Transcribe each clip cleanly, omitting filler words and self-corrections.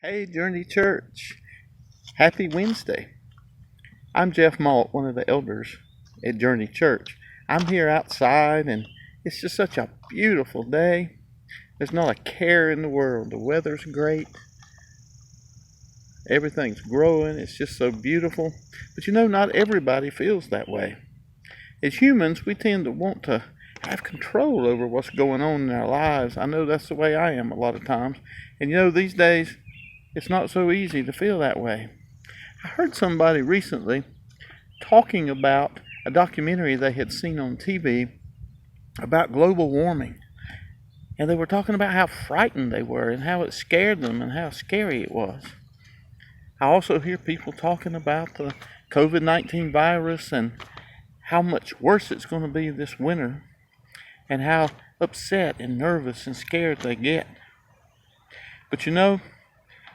Hey, Journey Church. Happy Wednesday. I'm Jeff Mault, one of the elders at Journey Church. I'm here outside, and it's just such a beautiful day. There's not a care in the world. The weather's great. Everything's growing. It's just so beautiful. But not everybody feels that way. As humans, we tend to want to have control over what's going on in our lives. I know that's the way I am a lot of times. And these days, it's not so easy to feel that way. I heard somebody recently talking about a documentary they had seen on TV about global warming. And they were talking about how frightened they were and how it scared them and how scary it was. I also hear people talking about the COVID-19 virus and how much worse it's going to be this winter and how upset and nervous and scared they get. But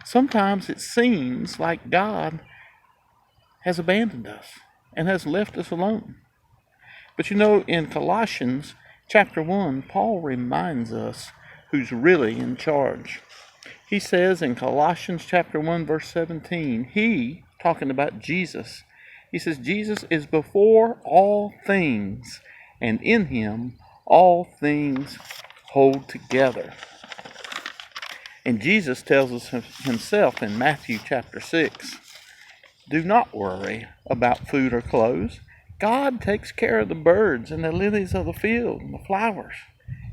sometimes it seems like God has abandoned us and has left us alone. But in Colossians chapter 1, Paul reminds us who's really in charge. He says in Colossians chapter 1, verse 17, talking about Jesus, he says, Jesus is before all things, and in him all things hold together. And Jesus tells us himself in Matthew chapter 6, do not worry about food or clothes. God takes care of the birds and the lilies of the field and the flowers.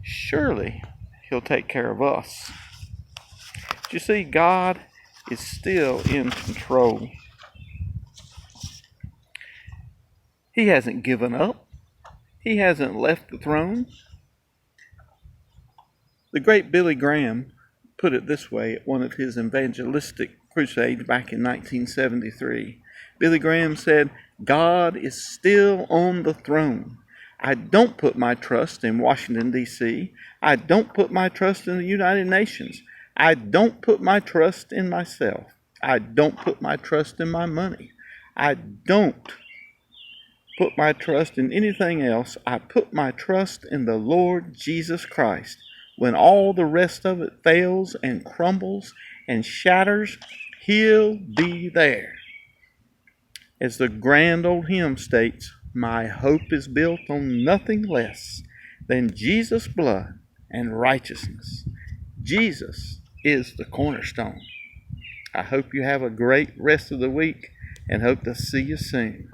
Surely he'll take care of us. But you see, God is still in control. He hasn't given up. He hasn't left the throne. The great Billy Graham put it this way at one of his evangelistic crusades back in 1973. Billy Graham said, God is still on the throne. I don't put my trust in Washington, D.C. I don't put my trust in the United Nations. I don't put my trust in myself. I don't put my trust in my money. I don't put my trust in anything else. I put my trust in the Lord Jesus Christ. When all the rest of it fails and crumbles and shatters, he'll be there. As the grand old hymn states, my hope is built on nothing less than Jesus' blood and righteousness. Jesus is the cornerstone. I hope you have a great rest of the week and hope to see you soon.